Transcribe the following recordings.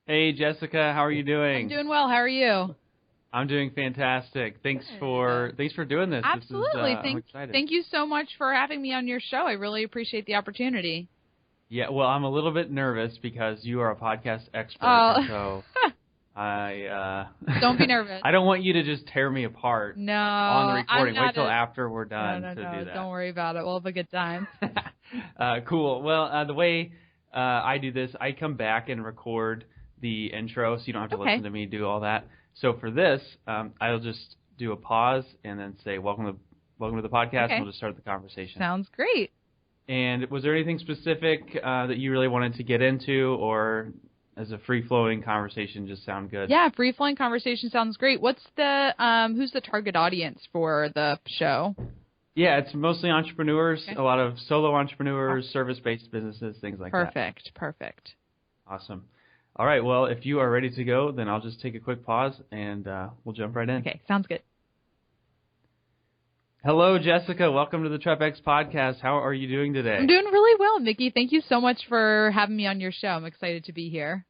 Hey, Jessica, how are you doing? I'm doing well. How are you? I'm doing fantastic. Thanks for doing this. Absolutely. I'm excited. Thank you so much for having me on your show. I really appreciate the opportunity. Yeah, well, I'm a little bit nervous because you are a podcast expert, so don't be nervous. I don't want you to just tear me apart on the recording. Wait till after we're done to do that. Don't worry about it. We'll have a good time. Cool. Well, the way I do this, I come back and record the intro, so you don't have to listen to me do all that. So for this, I'll just do a pause and then say, welcome to the podcast, and we'll just start the conversation. Sounds great. And was there anything specific that you really wanted to get into, or as a free-flowing conversation just sound good? Yeah, free-flowing conversation sounds great. What's the who's the target audience for the show? Yeah, it's mostly entrepreneurs, a lot of solo entrepreneurs, service-based businesses, things like that. Perfect. Awesome. All right, well, if you are ready to go, then I'll just take a quick pause, and we'll jump right in. Okay, sounds good. Hello, Jessica. Welcome to the TREPX podcast. How are you doing today? I'm doing really well, Mickey. Thank you so much for having me on your show. I'm excited to be here.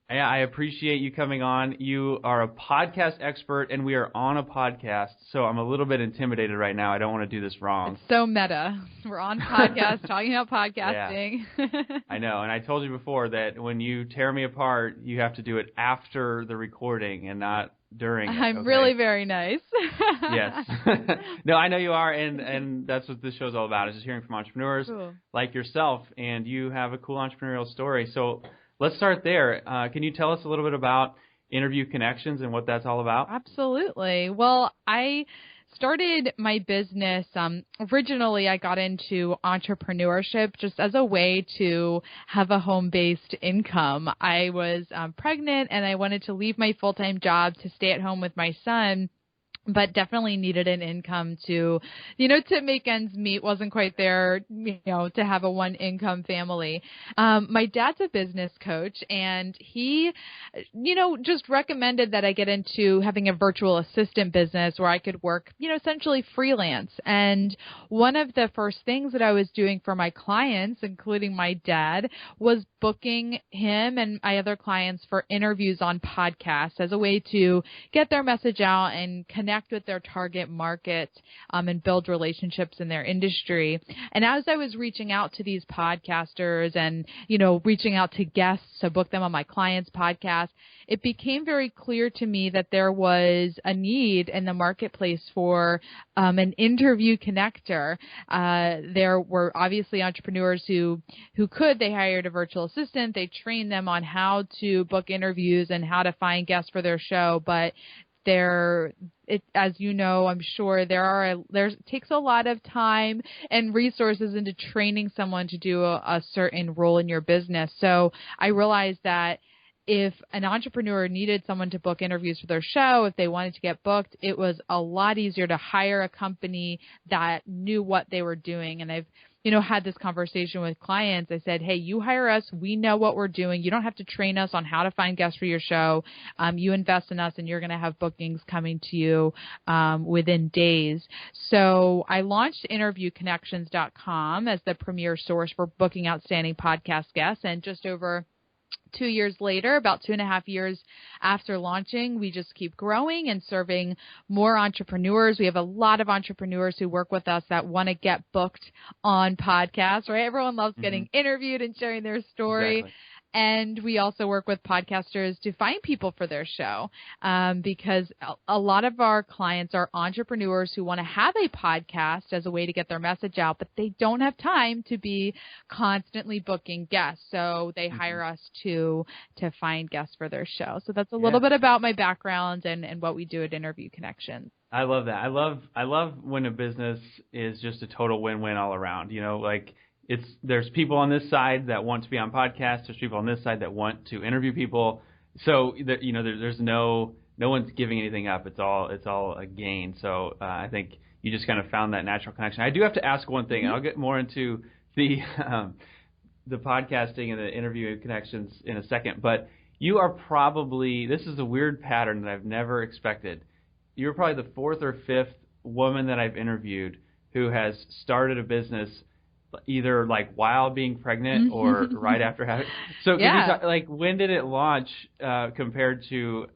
Yeah, I appreciate you coming on. You are a podcast expert, and we are on a podcast, so I'm a little bit intimidated right now. I don't want to do this wrong. It's so meta. We're on podcast, talking about podcasting. Yeah. I know, and I told you before that when you tear me apart, you have to do it after the recording and not during it. I'm really very nice. Yes. No, I know you are, and that's what this show's all about, is just hearing from entrepreneurs like yourself, and you have a cool entrepreneurial story. So let's start there. Can you tell us a little bit about Interview Connections and what that's all about? Absolutely. Well, I started my business. Originally, I got into entrepreneurship just as a way to have a home-based income. I was pregnant, and I wanted to leave my full-time job to stay at home with my son, but definitely needed an income to make ends meet. Wasn't quite there, to have a one income family. My dad's a business coach, and he, just recommended that I get into having a virtual assistant business where I could work, essentially freelance. And one of the first things that I was doing for my clients, including my dad, was booking him and my other clients for interviews on podcasts as a way to get their message out and connect with their target market and build relationships in their industry. And as I was reaching out to these podcasters and, reaching out to guests to book them on my clients' podcast, it became very clear to me that there was a need in the marketplace for an interview connector. There were obviously entrepreneurs who they hired a virtual assistant. They trained them on how to book interviews and how to find guests for their show. But as you know, I'm sure it takes a lot of time and resources into training someone to do a certain role in your business. So I realized that if an entrepreneur needed someone to book interviews for their show, if they wanted to get booked, it was a lot easier to hire a company that knew what they were doing. And I've had this conversation with clients. I said, hey, you hire us. We know what we're doing. You don't have to train us on how to find guests for your show. You invest in us, and you're going to have bookings coming to you within days. So I launched interviewconnections.com as the premier source for booking outstanding podcast guests. And just over 2 years later, about 2.5 years after launching, we just keep growing and serving more entrepreneurs. We have a lot of entrepreneurs who work with us that want to get booked on podcasts, right? Everyone loves getting interviewed and sharing their story. Exactly. And we also work with podcasters to find people for their show because a lot of our clients are entrepreneurs who want to have a podcast as a way to get their message out, but they don't have time to be constantly booking guests. So they hire us to find guests for their show. So that's a little bit about my background and what we do at Interview Connections. I love that. I love when a business is just a total win-win all around. There's people on this side that want to be on podcasts. There's people on this side that want to interview people. So there's no one's giving anything up. It's all a gain. So I think you just kind of found that natural connection. I do have to ask one thing, and I'll get more into the podcasting and the interview connections in a second. But you are this is a weird pattern that I've never expected. You're probably the fourth or fifth woman that I've interviewed who has started a business either like while being pregnant or right after having. So could you talk, like, when did it launch compared to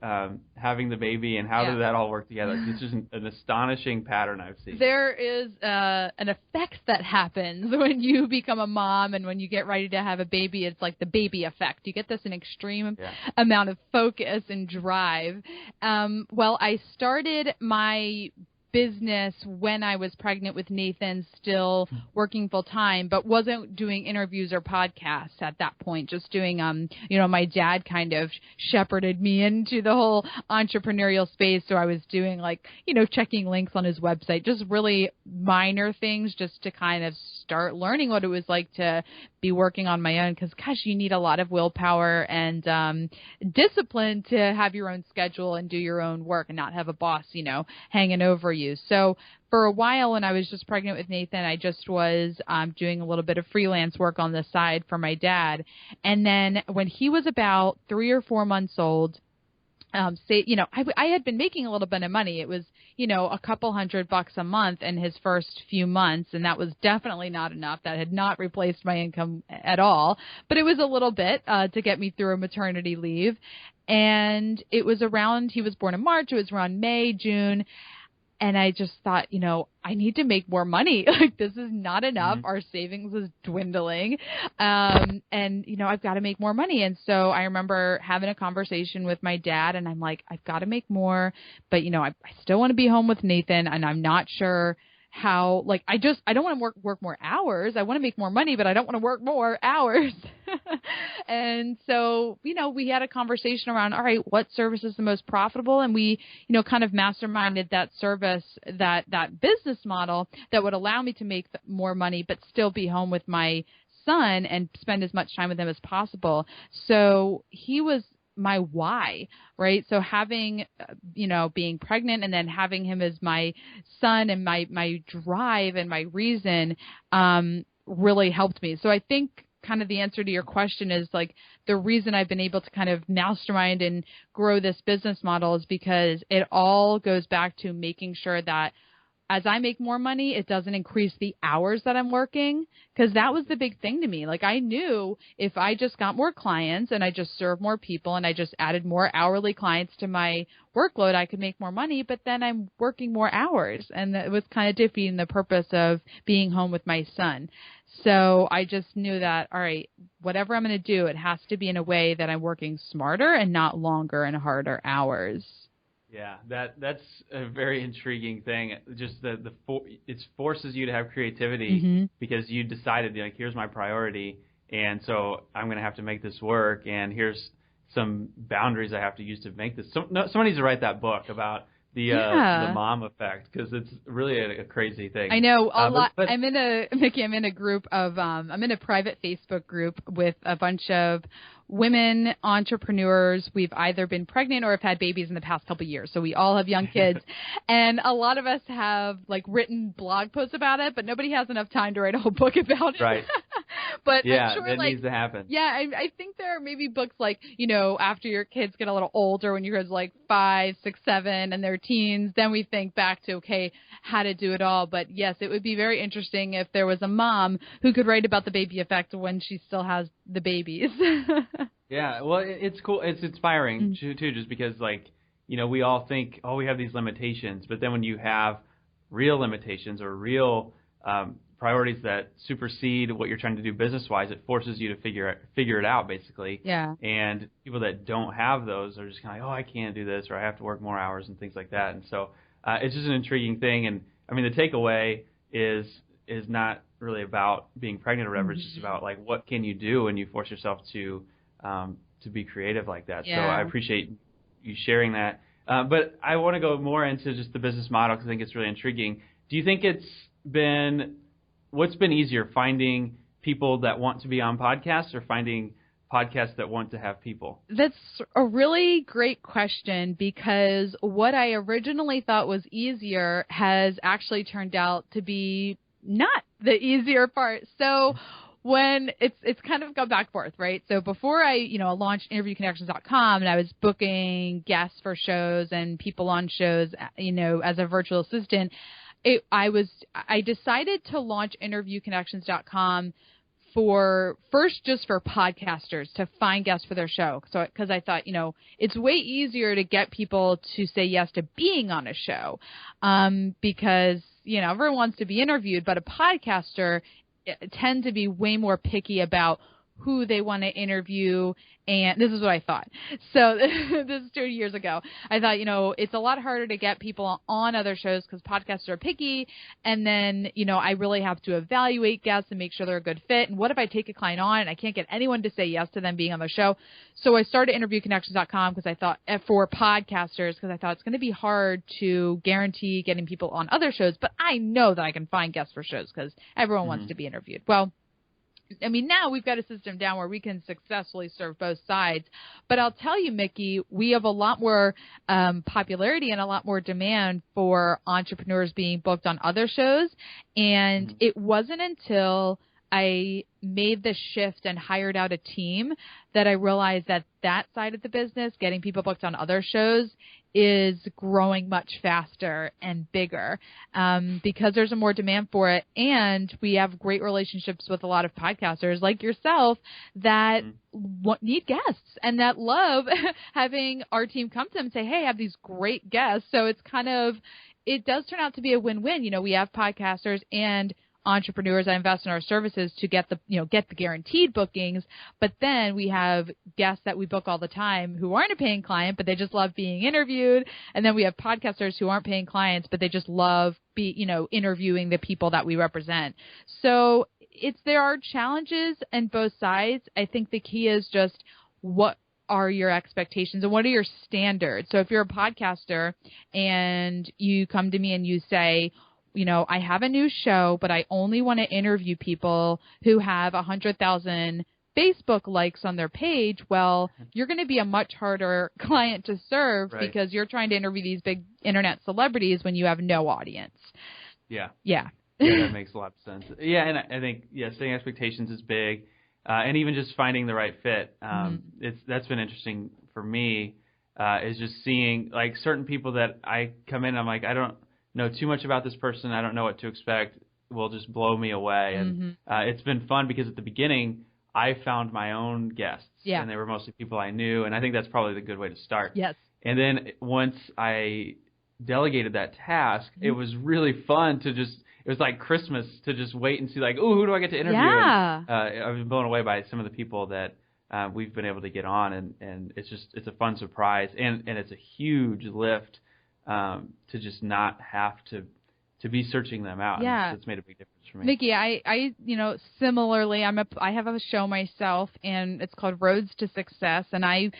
having the baby, and how did that all work together? It's just an astonishing pattern I've seen. There is an effect that happens when you become a mom and when you get ready to have a baby. It's like the baby effect. You get this an extreme amount of focus and drive. Well, I started my business when I was pregnant with Nathan, still working full time, but wasn't doing interviews or podcasts at that point. Just doing, my dad kind of shepherded me into the whole entrepreneurial space. So I was doing checking links on his website, just really minor things just to kind of start learning what it was like to be working on my own. Because, gosh, you need a lot of willpower and discipline to have your own schedule and do your own work and not have a boss, hanging over you. So for a while when I was just pregnant with Nathan, I just was doing a little bit of freelance work on the side for my dad. And then when he was about 3 or 4 months old, I had been making a little bit of money. It was, a couple $100 a month in his first few months. And that was definitely not enough. That had not replaced my income at all, but it was a little bit to get me through a maternity leave. And it was he was born in March. It was around May, June. And I just thought, I need to make more money. Like, this is not enough. Mm-hmm. Our savings is dwindling. And, I've got to make more money. And so I remember having a conversation with my dad, and I'm like, I've got to make more, but, I still want to be home with Nathan, and I'm not sure how, I don't want to work more hours. I want to make more money, but I don't want to work more hours. And so, we had a conversation around, all right, what service is the most profitable? And we, kind of masterminded that service, that business model that would allow me to make more money, but still be home with my son and spend as much time with him as possible. So he was my why, right? So having, being pregnant and then having him as my son and my drive and my reason really helped me. So I think kind of the answer to your question is the reason I've been able to kind of mastermind and grow this business model is because it all goes back to making sure that as I make more money, it doesn't increase the hours that I'm working, because that was the big thing to me. I knew if I just got more clients and I just served more people and I just added more hourly clients to my workload, I could make more money, but then I'm working more hours. And it was kind of defeating the purpose of being home with my son. So I just knew that, all right, whatever I'm going to do, it has to be in a way that I'm working smarter and not longer and harder hours. Yeah, that's a very intriguing thing. Just it forces you to have creativity because you decided, here's my priority, and so I'm going to have to make this work, and here's some boundaries I have to use to make this. Someone needs to write that book about the mom effect, because it's really a crazy thing. I know a lot. But I'm in a group of I'm in a private Facebook group with a bunch of women entrepreneurs. We've either been pregnant or have had babies in the past couple of years. So we all have young kids. And a lot of us have written blog posts about it, but nobody has enough time to write a whole book about it. Right. But yeah, I'm sure that needs to happen. Yeah, I think there are maybe books after your kids get a little older, when your kids 5, 6, 7 and they're teens, then we think back to, okay, how to do it all. But yes, it would be very interesting if there was a mom who could write about the baby effect when she still has the babies. Yeah, well, it's cool. It's inspiring too, just because we all think, oh, we have these limitations, but then when you have real limitations or real priorities that supersede what you're trying to do business-wise, it forces you to figure it out, basically. Yeah. And people that don't have those are just kind of oh, I can't do this, or I have to work more hours and things like that. And so it's just an intriguing thing. And I mean, the takeaway is not really about being pregnant or whatever. It's just about what can you do when you force yourself to be creative like that. Yeah. So I appreciate you sharing that. But I want to go more into just the business model, because I think it's really intriguing. Do you think what's been easier, finding people that want to be on podcasts or finding podcasts that want to have people? That's a really great question, because what I originally thought was easier has actually turned out to be not the easier part. So when it's kind of gone back and forth, right? So before I, launched interviewconnections.com and I was booking guests for shows and people on shows, as a virtual assistant, I decided to launch interviewconnections.com just for podcasters to find guests for their show. So, because I thought, it's way easier to get people to say yes to being on a show, because, everyone wants to be interviewed, but a podcaster tend to be way more picky about who they want to interview. And this is what I thought. So this is 2 years ago. I thought, it's a lot harder to get people on other shows because podcasts are picky. And then, I really have to evaluate guests and make sure they're a good fit. And what if I take a client on and I can't get anyone to say yes to them being on the show? So I started interviewconnections.com because I thought for podcasters, because I thought it's going to be hard to guarantee getting people on other shows. But I know that I can find guests for shows because everyone wants to be interviewed. Well, now we've got a system down where we can successfully serve both sides. But I'll tell you, Mickey, we have a lot more popularity and a lot more demand for entrepreneurs being booked on other shows. And it wasn't until I made the shift and hired out a team that I realized that side of the business, getting people booked on other shows, is growing much faster and bigger because there's a more demand for it. And we have great relationships with a lot of podcasters like yourself that need guests and that love having our team come to them and say, hey, I have these great guests. So it does turn out to be a win-win. We have podcasters and entrepreneurs that invest in our services to get the guaranteed bookings, but then we have guests that we book all the time who aren't a paying client, but they just love being interviewed, and then we have podcasters who aren't paying clients, but they just love interviewing the people that we represent. So there are challenges on both sides. I think the key is just what are your expectations and what are your standards? So if you're a podcaster and you come to me and you say, I have a new show, but I only want to interview people who have 100,000 Facebook likes on their page. Well, you're going to be a much harder client to serve because you're trying to interview these big internet celebrities when you have no audience. Yeah. Yeah. Yeah, that makes a lot of sense. Yeah, and I think, setting expectations is big. And even just finding the right fit. That's been interesting for me, is just seeing like certain people that I come in, I'm like, I don't know too much about this person. I don't know what to expect. Will just blow me away. And it's been fun because at the beginning, I found my own guests. Yeah. And they were mostly people I knew. And I think that's probably the good way to start. Yes. And then once I delegated that task, it was really fun to it was like Christmas to just wait and see like, oh, who do I get to interview? Yeah. And, I've been blown away by some of the people that we've been able to get on. And it's a fun surprise. And it's a huge lift. To just not have to be searching them out. Yeah. It's made a big difference for me. Mickey, I similarly, I have a show myself and it's called Rhodes to Success. And I,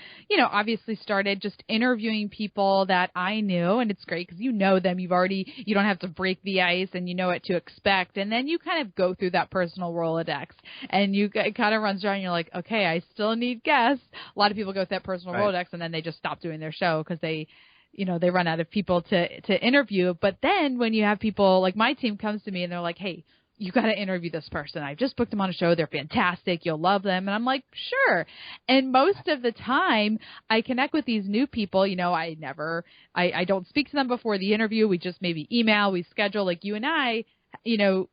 obviously started just interviewing people that I knew, and it's great because you know them. You don't have to break the ice and you know what to expect. And then you kind of go through that personal Rolodex and it kind of runs dry and you're like, okay, I still need guests. A lot of people go through that personal Rolodex and then they just stop doing their show because they run out of people to interview. But then when you have people like my team comes to me and they're like, hey, you got to interview this person. I've just booked them on a show. They're fantastic. You'll love them. And I'm like, sure. And most of the time I connect with these new people. I don't speak to them before the interview. We just maybe email, we schedule like you and I,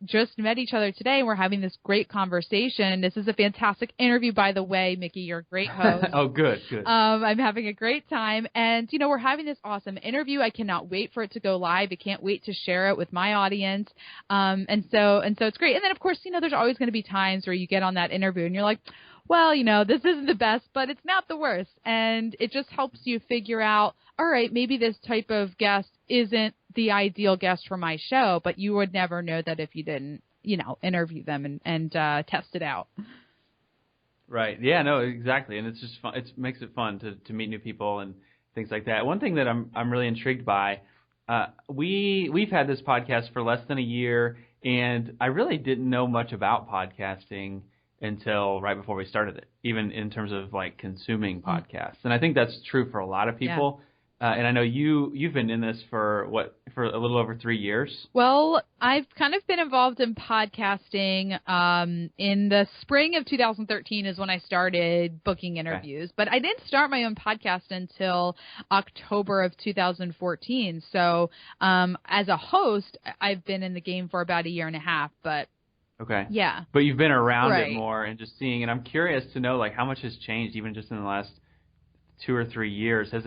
just met each other today and we're having this great conversation. This is a fantastic interview, by the way, Mickey, you're a great host. Oh, good. I'm having a great time. And, we're having this awesome interview. I cannot wait for it to go live. I can't wait to share it with my audience. And so it's great. And then, of course, there's always going to be times where you get on that interview and you're like, well, this isn't the best, but it's not the worst. And it just helps you figure out, all right, maybe this type of guest isn't the ideal guest for my show, but you would never know that if you didn't, interview them and test it out. Right. Yeah, no, exactly. And it's just fun. It makes it fun to meet new people and things like that. One thing that I'm really intrigued by, we've had this podcast for less than a year, and I really didn't know much about podcasting until right before we started it, even in terms of like consuming podcasts. And I think that's true for a lot of people. And I know you've been in this for a little over 3 years. Well, I've kind of been involved in podcasting. In the spring of 2013 is when I started booking interviews, but I didn't start my own podcast until October of 2014. So, as a host, I've been in the game for about a year and a half, but okay. Yeah. But you've been around Right. it more and just seeing, and I'm curious to know, like, how much has changed even just in the last 2 or 3 years? Has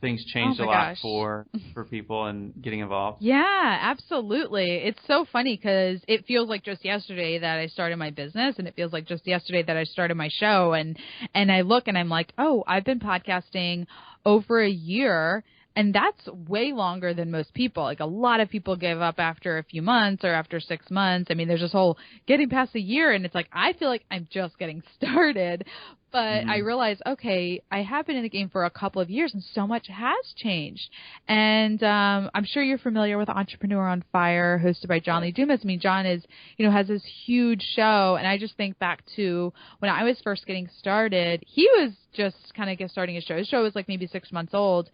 things changed a lot for people and getting involved? Yeah, absolutely. It's so funny because it feels like just yesterday that I started my business, and it feels like just yesterday that I started my show. And I look and I'm like, oh, I've been podcasting over a year. And that's way longer than most people. Like, a lot of people give up after a few months or after 6 months. I mean, there's this whole getting past a year, and it's like, I feel like I'm just getting started. But I realized, okay, I have been in the game for a couple of years, and so much has changed. And I'm sure you're familiar with Entrepreneur on Fire, hosted by John Lee Dumas. I mean, John has this huge show, and I just think back to when I was first getting started. He was just kind of starting his show. His show was like maybe 6 months old.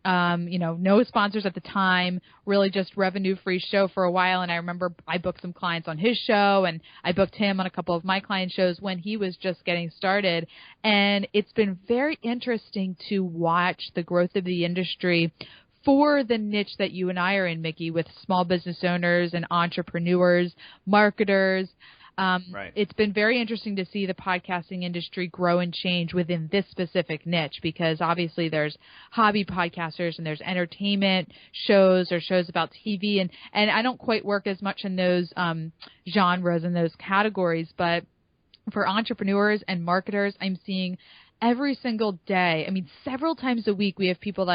No sponsors at the time, really just revenue-free show for a while. And I remember I booked some clients on his show, and I booked him on a couple of my client shows when he was just getting started. And it's been very interesting to watch the growth of the industry for the niche that you and I are in, Mickey, with small business owners and entrepreneurs, marketers. Right. It's been very interesting to see the podcasting industry grow and change within this specific niche, because obviously there's hobby podcasters and there's entertainment shows or shows about TV. And I don't quite work as much in those genres and those categories, but for entrepreneurs and marketers, I'm seeing every single day. I mean, several times a week, we have people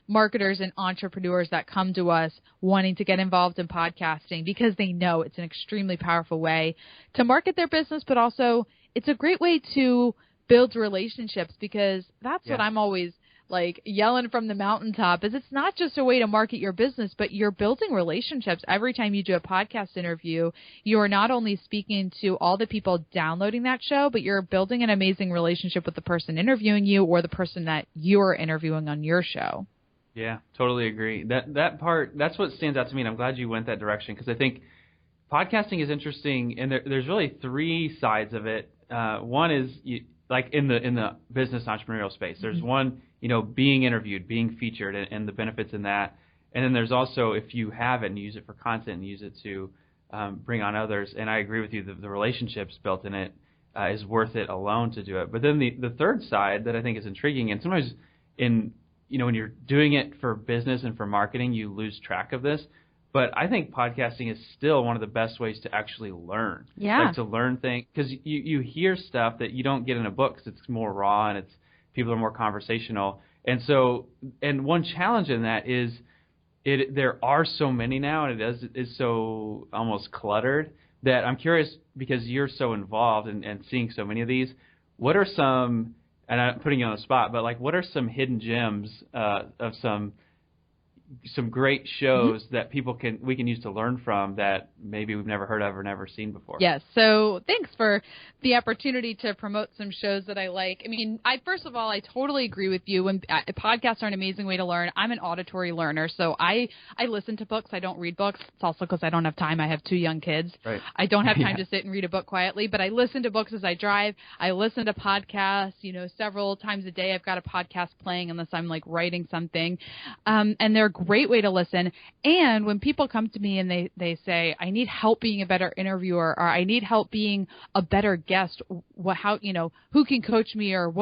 marketers and entrepreneurs that come to us wanting to get involved in podcasting because they know it's an extremely powerful way to market their business, but also it's a great way to build relationships, because that's what I'm always like yelling from the mountaintop, is it's not just a way to market your business, but you're building relationships. Every time you do a podcast interview, you're not only speaking to all the people downloading that show, but you're building an amazing relationship with the person interviewing you or the person that you're interviewing on your show. Yeah, totally agree. That part, that's what stands out to me, and I'm glad you went that direction, because I think podcasting is interesting, and there's really 3 sides of it. One is like in the business entrepreneurial space. There's one, being interviewed, being featured, and the benefits in that. And then there's also, if you have it and use it for content and use it to bring on others. And I agree with you, the relationships built in it is worth it alone to do it. But then the third side that I think is intriguing, and sometimes when you're doing it for business and for marketing, you lose track of this. But I think podcasting is still one of the best ways to actually learn. Yeah. Like to learn things, because you hear stuff that you don't get in a book, because it's more raw and people are more conversational. And one challenge in that is there are so many now, and it is so almost cluttered, that I'm curious, because you're so involved and seeing so many of these, what are some, and I'm putting you on the spot, but like what are some hidden gems of some great shows that we can use to learn from that maybe we've never heard of or never seen before? Yes. So thanks for the opportunity to promote some shows that I like. I mean, first of all, I totally agree with you. When podcasts are an amazing way to learn. I'm an auditory learner, so I listen to books. I don't read books. It's also because I don't have time. I have 2 young kids. Right. I don't have time to sit and read a book quietly, but I listen to books as I drive. I listen to podcasts, several times a day. I've got a podcast playing unless I'm like writing something. And they're a great way to listen. And when people come to me and they say, I need help being a better interviewer, or I need help being a better guest, who can coach me, or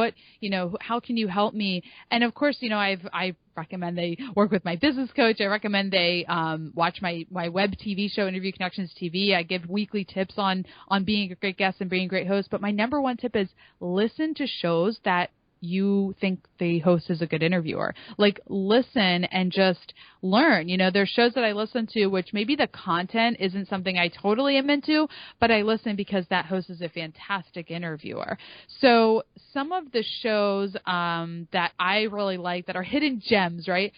how can you help me? And of course, I recommend they work with my business coach. I recommend they watch my web TV show, Interview Connections TV. I give weekly tips on being a great guest and being a great host. But my number one tip is listen to shows that you think the host is a good interviewer. Like, listen and just learn. There's shows that I listen to which maybe the content isn't something I totally am into, but I listen because that host is a fantastic interviewer. So some of the shows that I really like that are hidden gems, right?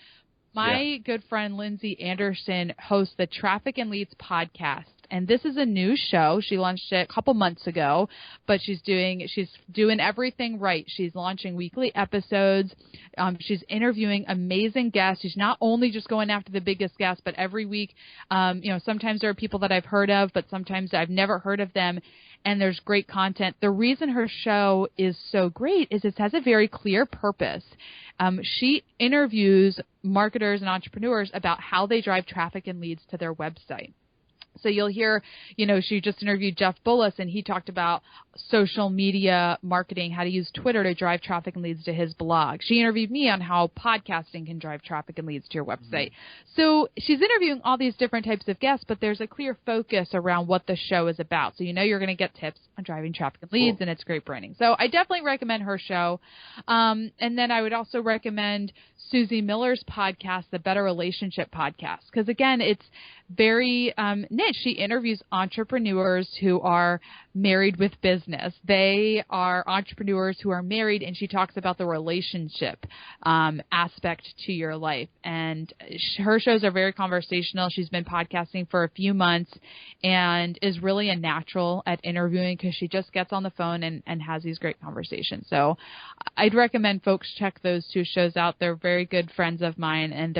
My good friend Lindsay Anderson hosts the Traffic and Leads podcast. And this is a new show. She launched it a couple months ago, but she's doing everything right. She's launching weekly episodes. She's interviewing amazing guests. She's not only just going after the biggest guests, but every week, sometimes there are people that I've heard of, but sometimes I've never heard of them. And there's great content. The reason her show is so great is it has a very clear purpose. She interviews marketers and entrepreneurs about how they drive traffic and leads to their website. So you'll hear, she just interviewed Jeff Bullis, and he talked about social media marketing, how to use Twitter to drive traffic and leads to his blog. She interviewed me on how podcasting can drive traffic and leads to your website. So she's interviewing all these different types of guests, but there's a clear focus around what the show is about. So you're going to get tips on driving traffic and leads, and it's great branding. So I definitely recommend her show. And then I would also recommend Susie Miller's podcast, the Better Relationship Podcast, because, again, it's very niche. She interviews entrepreneurs who are married with business. They are entrepreneurs who are married, and she talks about the relationship aspect to your life. And her shows are very conversational. She's been podcasting for a few months and is really a natural at interviewing because she just gets on the phone and has these great conversations. So I'd recommend folks check those two shows out. They're very good friends of mine, and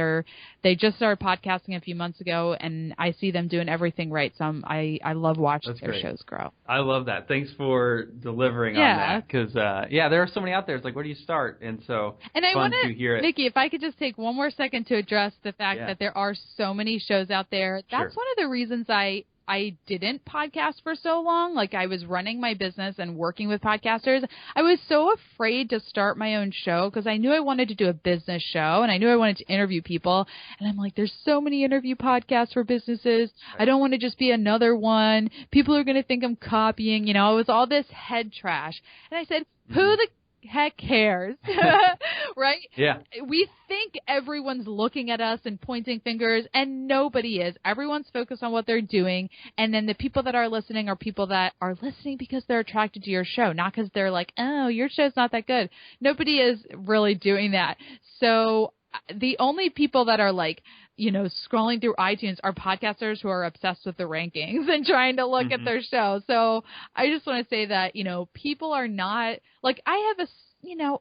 they just started podcasting a few months ago, and I see them doing everything right. So I love watching their shows grow. I love that. Thanks for delivering on that, because there are so many out there. It's like, where do you start? And so and I want to hear it. Nikki, if I could just take one more second to address the fact that there are so many shows out there. That's one of the reasons I didn't podcast for so long. Like, I was running my business and working with podcasters. I was so afraid to start my own show because I knew I wanted to do a business show and I knew I wanted to interview people. And I'm like, there's so many interview podcasts for businesses. I don't want to just be another one. People are going to think I'm copying. It was all this head trash. And I said, who the heck cares? Right? Yeah. We think everyone's looking at us and pointing fingers, and nobody is. Everyone's focused on what they're doing, and then the people that are listening are people that are listening because they're attracted to your show, not because they're like, oh, your show's not that good. Nobody is really doing that. So the only people that are like, scrolling through iTunes are podcasters who are obsessed with the rankings and trying to look at their show. So I just want to say that, people are not like, I have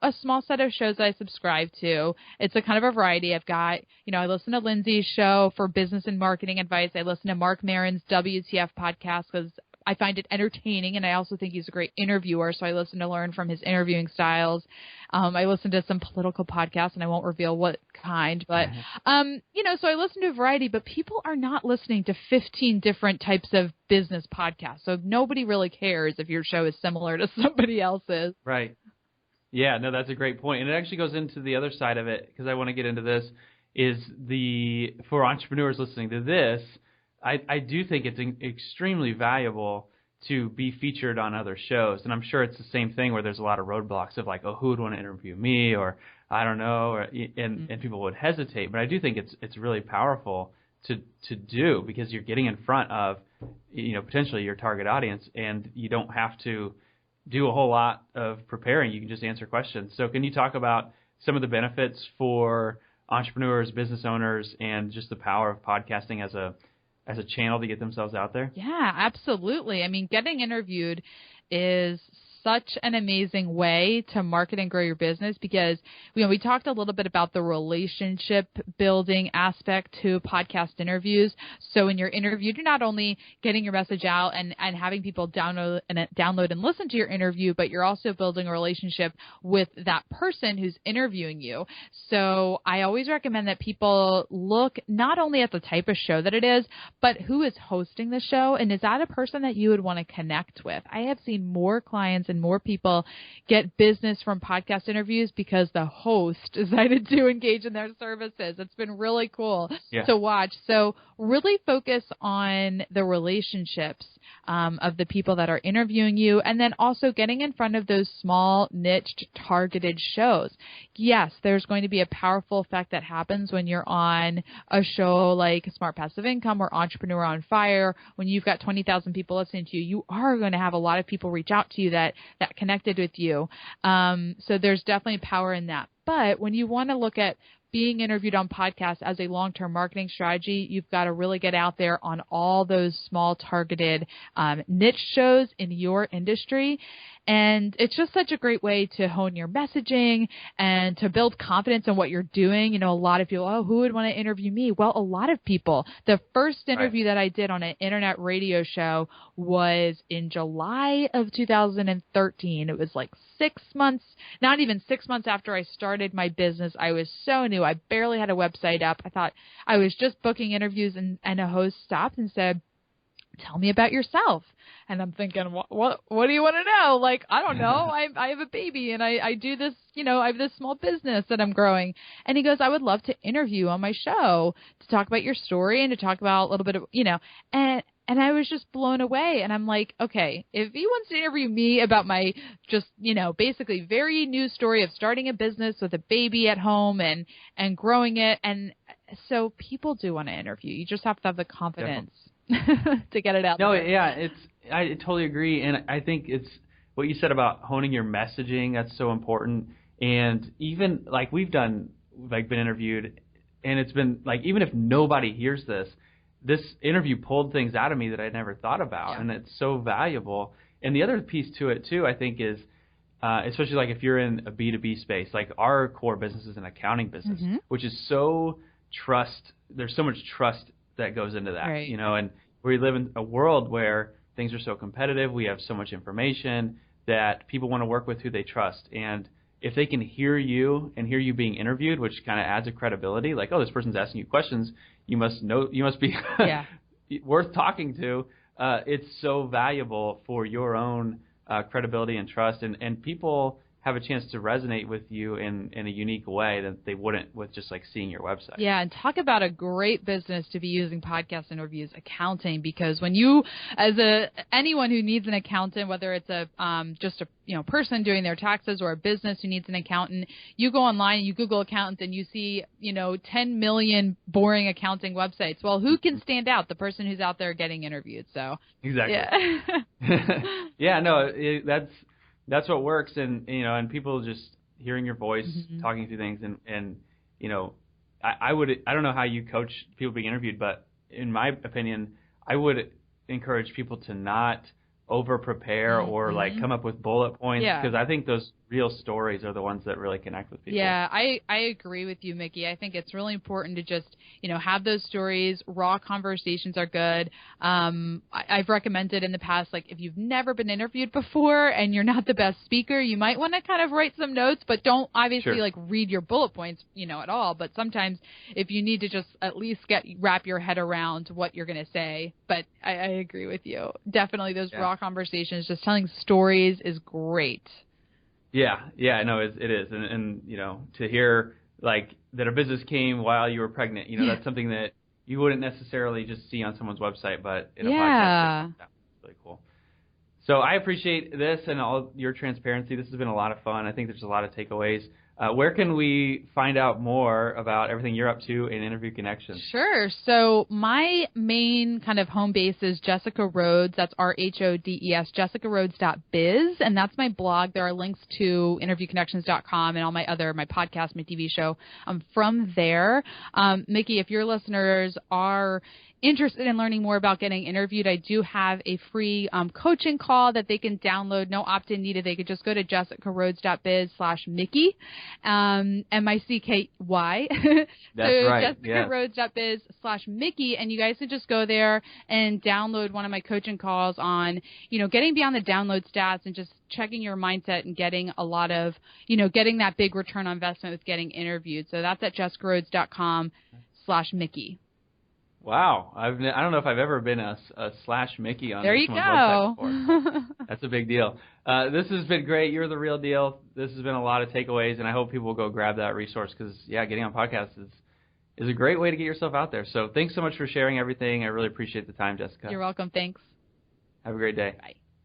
a small set of shows that I subscribe to. It's a kind of a variety. I've got, I listen to Lindsay's show for business and marketing advice. I listen to Mark Maron's WTF podcast because I find it entertaining, and I also think he's a great interviewer, so I listen to learn from his interviewing styles. I listen to some political podcasts, and I won't reveal what kind, but, so I listen to a variety, but people are not listening to 15 different types of business podcasts, so nobody really cares if your show is similar to somebody else's. Right. Yeah, no, that's a great point. And it actually goes into the other side of it, because I want to get into this, is for entrepreneurs listening to this, I do think it's extremely valuable to be featured on other shows. And I'm sure it's the same thing where there's a lot of roadblocks of like, oh, who would want to interview me? Or I don't know. And people would hesitate. But I do think it's really powerful to do, because you're getting in front of, potentially your target audience, and you don't have to do a whole lot of preparing. You can just answer questions. So can you talk about some of the benefits for entrepreneurs, business owners, and just the power of podcasting as a channel to get themselves out there? Yeah, absolutely. I mean, getting interviewed is such an amazing way to market and grow your business, because we talked a little bit about the relationship building aspect to podcast interviews. So when you're interviewed, you're not only getting your message out and having people download and listen to your interview, but you're also building a relationship with that person who's interviewing you. So I always recommend that people look not only at the type of show that it is, but who is hosting the show, and is that a person that you would want to connect with? I have seen more clients and more people get business from podcast interviews because the host decided to engage in their services. It's been really cool to watch. So really focus on the relationships of the people that are interviewing you, and then also getting in front of those small, niched, targeted shows. Yes, there's going to be a powerful effect that happens when you're on a show like Smart Passive Income or Entrepreneur on Fire. When you've got 20,000 people listening to you, you are going to have a lot of people reach out to you that connected with you. So there's definitely power in that. But when you want to look at being interviewed on podcasts as a long-term marketing strategy, you've got to really get out there on all those small targeted niche shows in your industry. And it's just such a great way to hone your messaging and to build confidence in what you're doing. You know, a lot of people, oh, who would want to interview me? Well, a lot of people. The first interview that I did on an internet radio show was in July of 2013. It was like 6 months, not even 6 months after I started my business. I was so new. I barely had a website up. I thought I was just booking interviews, and a host stopped and said, tell me about yourself. And I'm thinking, what do you want to know? Like, I don't know. I have a baby and I do this, you know, I have this small business that I'm growing. And he goes, I would love to interview on my show to talk about your story and to talk about a little bit of, you know, and I was just blown away. And I'm like, okay, if he wants to interview me about my just, you know, basically very new story of starting a business with a baby at home and growing it. And so people do want to interview. You just have to have the confidence. To get it out there. No, yeah, I totally agree, and I think it's what you said about honing your messaging. That's so important. And even like we've done, like been interviewed, and it's been like even if nobody hears this interview pulled things out of me that I never thought about, and it's so valuable. And the other piece to it too, I think, is especially like if you're in a B2B space, like our core business is an accounting business, which is so there's so much trust that goes into that, you know, and we live in a world where things are so competitive. We have so much information that people want to work with who they trust. And if they can hear you and hear you being interviewed, which kind of adds a credibility, like, oh, this person's asking you questions, you must be worth talking to. It's so valuable for your own credibility and trust. And people have a chance to resonate with you in a unique way that they wouldn't with just like seeing your website. Yeah, and talk about a great business to be using podcast interviews, accounting, because when you, as anyone who needs an accountant, whether it's just a person doing their taxes or a business who needs an accountant, you go online and you Google accountant and you see 10 million boring accounting websites. Well, who can stand out? The person who's out there getting interviewed. So exactly. Yeah. That's what works, and and people just hearing your voice, talking through things, and I don't know how you coach people being interviewed, but in my opinion, I would encourage people to not over prepare or like come up with bullet points, because I think those real stories are the ones that really connect with people. Yeah, I agree with you, Mickey. I think it's really important to just have those stories. Raw conversations are good. I've recommended in the past, like, if you've never been interviewed before and you're not the best speaker, you might want to kind of write some notes, but don't obviously like read your bullet points at all. But sometimes if you need to just at least wrap your head around what you're going to say. But I agree with you. Definitely those raw conversations, just telling stories is great. Yeah, no, it is, and to hear like that a business came while you were pregnant, that's something that you wouldn't necessarily just see on someone's website, but in a podcast, that's really cool. So I appreciate this and all your transparency. This has been a lot of fun. I think there's a lot of takeaways. Where can we find out more about everything you're up to in Interview Connections? Sure. So my main kind of home base is Jessica Rhodes. That's RHODES, jessicarhodes.biz. And that's my blog. There are links to interviewconnections.com and my podcast, my TV show from there. Mickey, if your listeners are interested in learning more about getting interviewed, I do have a free coaching call that they can download. No opt-in needed. They could just go to jessicarhodes.biz/Mickey, M-I-C-K-Y. That's right. jessicarhodes.biz/Mickey, and you guys can just go there and download one of my coaching calls on, getting beyond the download stats and just checking your mindset and getting a lot of, getting that big return on investment with getting interviewed. So that's at jessicarhodes.com/Mickey. Wow. I don't know if I've ever been a /Mickey on someone's website before. That's a big deal. This has been great. You're the real deal. This has been a lot of takeaways, and I hope people will go grab that resource because, getting on podcasts is a great way to get yourself out there. So thanks so much for sharing everything. I really appreciate the time, Jessica. You're welcome. Thanks. Have a great day. Bye.